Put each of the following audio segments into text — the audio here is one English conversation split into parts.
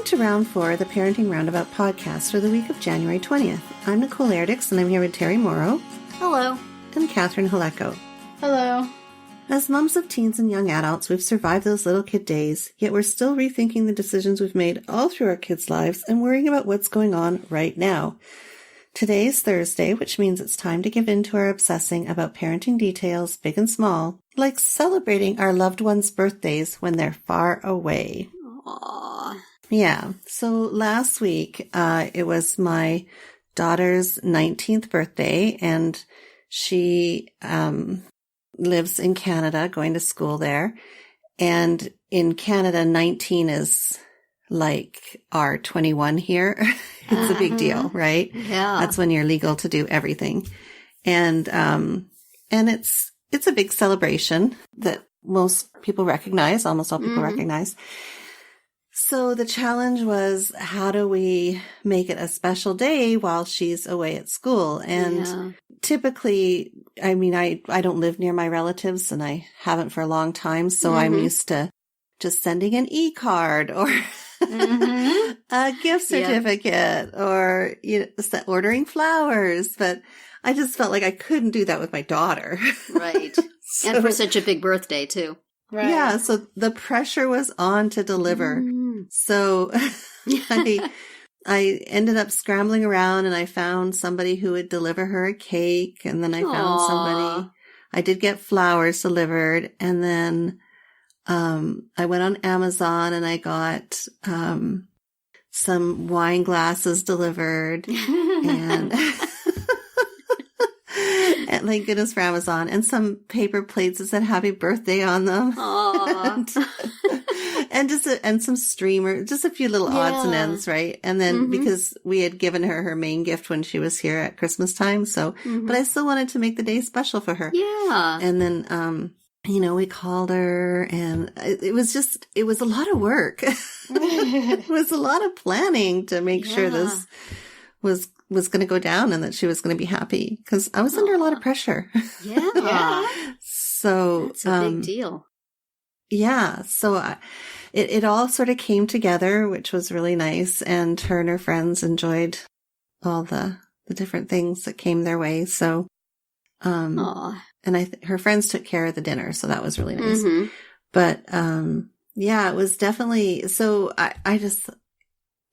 to Round 4 of the Parenting Roundabout podcast for the week of January 20th. I'm Nicole Erdix, and I'm here with Terry Morrow. Hello. And Catherine Haleko. Hello. As moms of teens and young adults, we've survived those little kid days, yet we're still rethinking the decisions we've made all through our kids' lives and worrying about what's going on right now. Today's Thursday, which means it's time to give in to our obsessing about parenting details, big and small, like celebrating our loved ones' birthdays when they're far away. Aww. Yeah. So last week, it was my daughter's 19th birthday, and she lives in Canada, going to school there. And in Canada, 19 is like our 21 here. It's a big deal, right? Yeah. That's when you're legal to do everything. And it's a big celebration that most people recognize, almost all people recognize. So the challenge was, how do we make it a special day while she's away at school? And typically, I mean, I don't live near my relatives, and I haven't for a long time. So I'm used to just sending an e-card or a gift certificate or ordering flowers. But I just felt like I couldn't do that with my daughter. Right. So, and for such a big birthday, too. Right. Yeah. So the pressure was on to deliver. So I ended up scrambling around, and I found somebody who would deliver her a cake. And then I found somebody, I did get flowers delivered. And then, I went on Amazon and I got, some wine glasses delivered and, and thank goodness for Amazon, and some paper plates that said happy birthday on them. and some streamer, just a few little odds and ends, right? And then because we had given her main gift when she was here at Christmas time. So, but I still wanted to make the day special for her. Yeah. And then, we called her, and it was a lot of work. It was a lot of planning to make sure this was going to go down and that she was going to be happy, because I was under a lot of pressure. Yeah. So that's a big deal. Yeah. So it all sort of came together, which was really nice. And her friends enjoyed all the different things that came their way. So, and her friends took care of the dinner. So that was really nice. But, it was definitely, so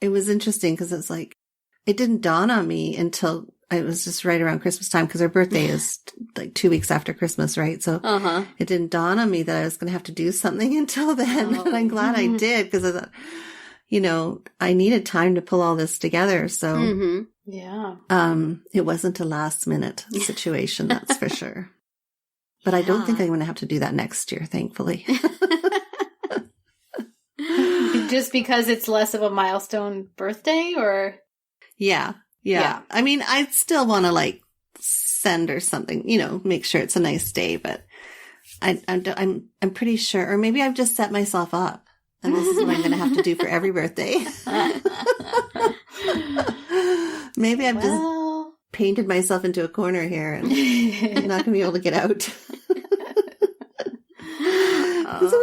it was interesting, because it's like, it didn't dawn on me until it was just right around Christmas time, because her birthday is like 2 weeks after Christmas, right? So it didn't dawn on me that I was going to have to do something until then. And I'm glad I did, because I thought, I needed time to pull all this together. So, it wasn't a last minute situation, that's for sure. But I don't think I'm going to have to do that next year, thankfully. Just because it's less of a milestone birthday, or? Yeah. I mean, I still want to send her something, make sure it's a nice day, but I'm pretty sure, or maybe I've just set myself up, and this is what I'm going to have to do for every birthday. Maybe I've just painted myself into a corner here, and I'm not going to be able to get out. There was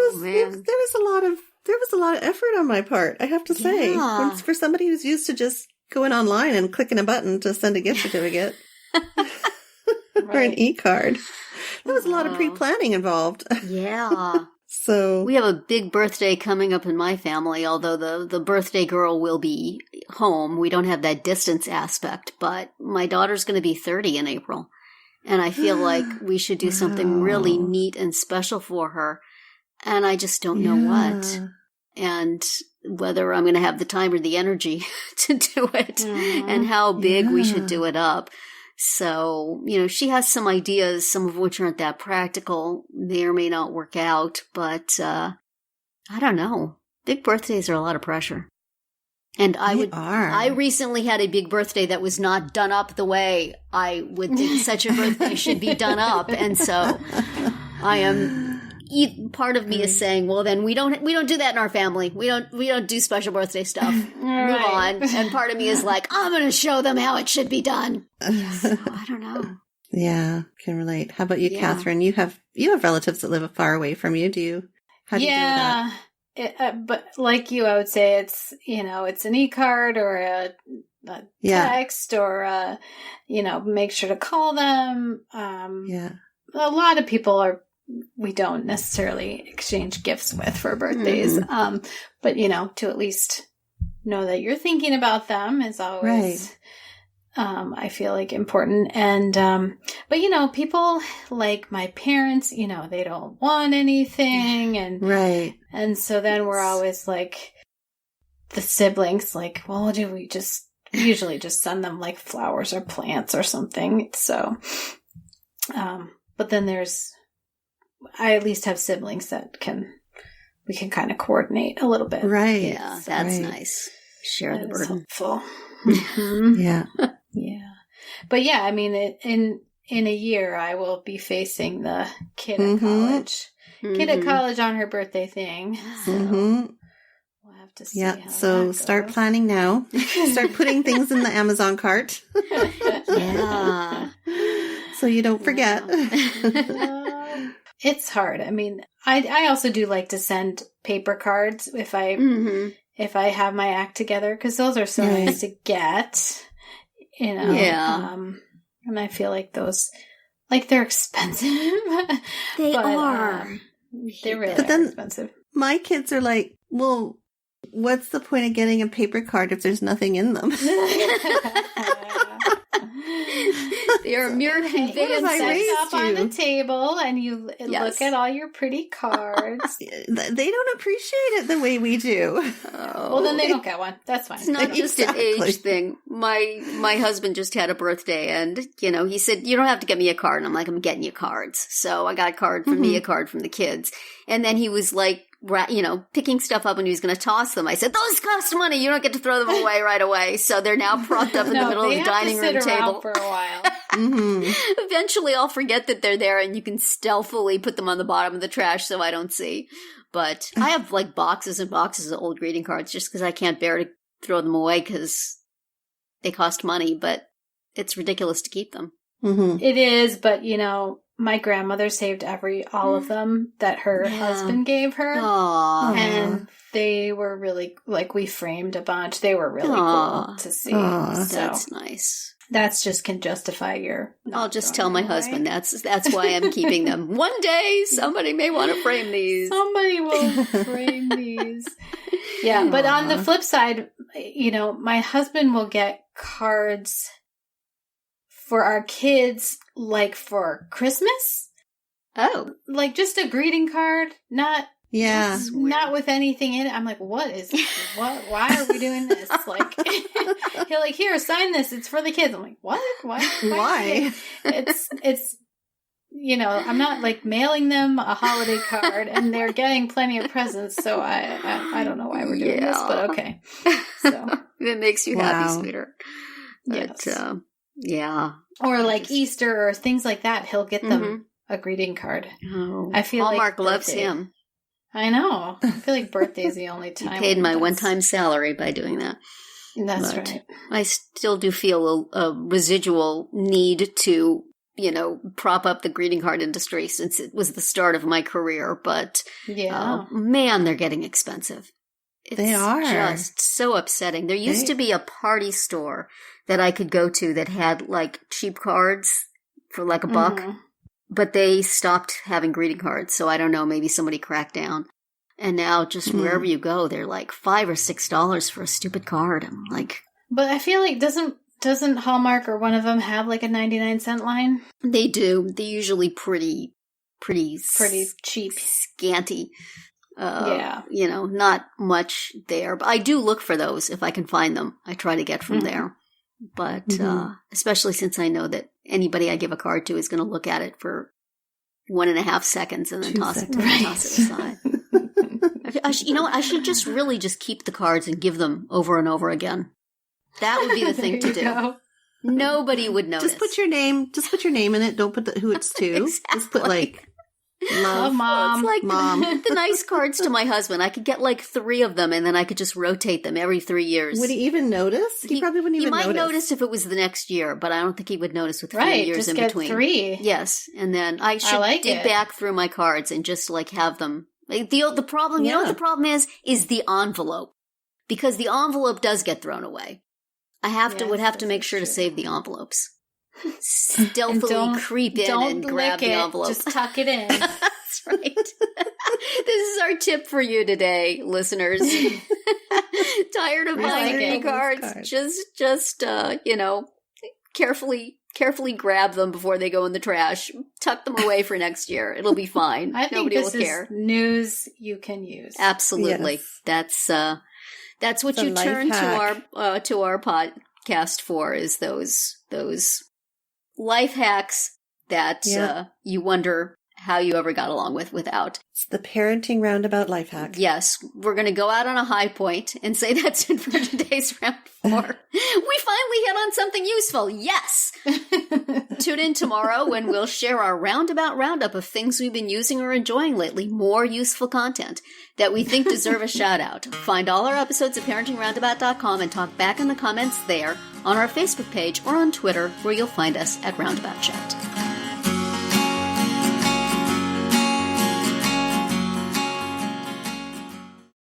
a lot of effort on my part, I have to say. For somebody who's used to just going online and clicking a button to send a gift certificate or an e-card. There was a lot of pre-planning involved. Yeah. So we have a big birthday coming up in my family, although the birthday girl will be home. We don't have that distance aspect, but my daughter's going to be 30 in April. And I feel like we should do something really neat and special for her. And I just don't know what. And whether I'm going to have the time or the energy to do it, and how big we should do it up. So, she has some ideas, some of which aren't that practical, may or may not work out, but I don't know. Big birthdays are a lot of pressure. And I recently had a big birthday that was not done up the way I would think such a birthday should be done up. And so part of me is saying, well, then we don't do that in our family. We don't do special birthday stuff. Move on. And part of me is like, I'm going to show them how it should be done. So, I don't know. Yeah, can relate. How about you, Catherine? You have relatives that live far away from you. How do you do that? but like you, I would say it's, it's an e-card or a text or, make sure to call them. A lot of people we don't necessarily exchange gifts with for birthdays. But, to at least know that you're thinking about them is always, I feel like important. And, but people like my parents, they don't want anything. And, and so then we're always like the siblings, like, well, do we usually just send them like flowers or plants or something. So, but then I at least have siblings that we can kind of coordinate a little bit. Right. Yeah, that's nice. Share the burden. Helpful. Yeah. Yeah. But yeah, I mean, in a year, I will be facing the kid at college. Kid at college on her birthday thing. So we'll have to see. Yeah. So start planning now. Start putting things in the Amazon cart. Yeah. So you don't forget. It's hard. I mean, I also do like to send paper cards if I have my act together, because those are so nice to get. Yeah. And I feel like those, like, they're expensive. They are. They're really expensive. My kids are like, well, what's the point of getting a paper card if there's nothing in them? They are mere conveyance up on the table, and you look at all your pretty cards. They don't appreciate it the way we do. Well, then they don't get one. That's fine. It's not just an age thing. My husband just had a birthday, and he said, "You don't have to get me a card." And I'm like, "I'm getting you cards." So I got a card from me, a card from the kids, and then he was like, picking stuff up and he was going to toss them. I said, "Those cost money. You don't get to throw them away right away." So they're now propped up in the middle of the dining room table for a while. Eventually, I'll forget that they're there, and you can stealthily put them on the bottom of the trash so I don't see. But I have like boxes and boxes of old greeting cards just because I can't bear to throw them away because they cost money. But it's ridiculous to keep them. It is, but my grandmother saved all of them that her husband gave her. Aww. And they were really, like, we framed a bunch. They were really cool to see. So that's nice. That's just can justify your... I'll just tell my husband that's why I'm keeping them. One day, somebody may want to frame these. Somebody will frame these. Yeah, but on the flip side, my husband will get cards for our kids, like for Christmas. Oh. Like just a greeting card, not with anything in it. I'm like, why are we doing this? Like, he'll like, here, sign this. It's for the kids. I'm like, what? Why? It's, I'm not like mailing them a holiday card, and they're getting plenty of presents. So I don't know why we're doing this, but okay. So it makes you happy, sweetheart. But, yes. Yeah. Or like Easter or things like that. He'll get them a greeting card. Oh, I feel Hallmark like loves him. I know. I feel like birthday's the only time. He paid my one-time salary by doing that. That's right. I still do feel a residual need to, prop up the greeting card industry since it was the start of my career. But, man, they're getting expensive. They are. Just so upsetting. There used to be a party store that I could go to that had like cheap cards for like $1, but they stopped having greeting cards. So I don't know, maybe somebody cracked down. And now just wherever you go, they're like $5 or $6 for a stupid card. I'm like, but I feel like doesn't Hallmark or one of them have like a 99-cent line? They do. They're usually pretty cheap, scanty. Not much there. But I do look for those if I can find them. I try to get from there. But especially since I know that anybody I give a card to is going to look at it for 1.5 seconds and then toss it aside. I should just really just keep the cards and give them over and over again. That would be the thing to do. Go. Nobody would notice. Just put your name in it. Don't put who it's to. Exactly. Just put like love, Mom. It's like Mom. The nice cards to my husband. I could get like 3 of them, and then I could just rotate them every 3 years. Would he even notice? He probably wouldn't even notice. He might notice if it was the next year, but I don't think he would notice with 3 years just in get between. 3. Yes, and then I should dig back through my cards and just like have them Like the problem, you know what the problem is the envelope. Because the envelope does get thrown away. I would have to make sure to save the envelopes. Stealthily creep in and grab the envelope. Just tuck it in. That's right. This is our tip for you today, listeners. Tired of buying greeting cards? Just carefully grab them before they go in the trash. Tuck them away for next year. It'll be fine. I think nobody will care. Is news you can use. Absolutely. Yes. That's what you turn to our podcast for, is those life hacks that you wonder how you ever got along without. It's the parenting roundabout life hack. Yes, we're going to go out on a high point and say that's it for today's round 4. We finally hit on something useful. Yes. Tune in tomorrow when we'll share our roundup of things we've been using or enjoying lately. More useful content that we think deserve a shout out. Find all our episodes at parentingroundabout.com and talk back in the comments there, on our Facebook page, or on Twitter, where you'll find us at Roundabout Chat.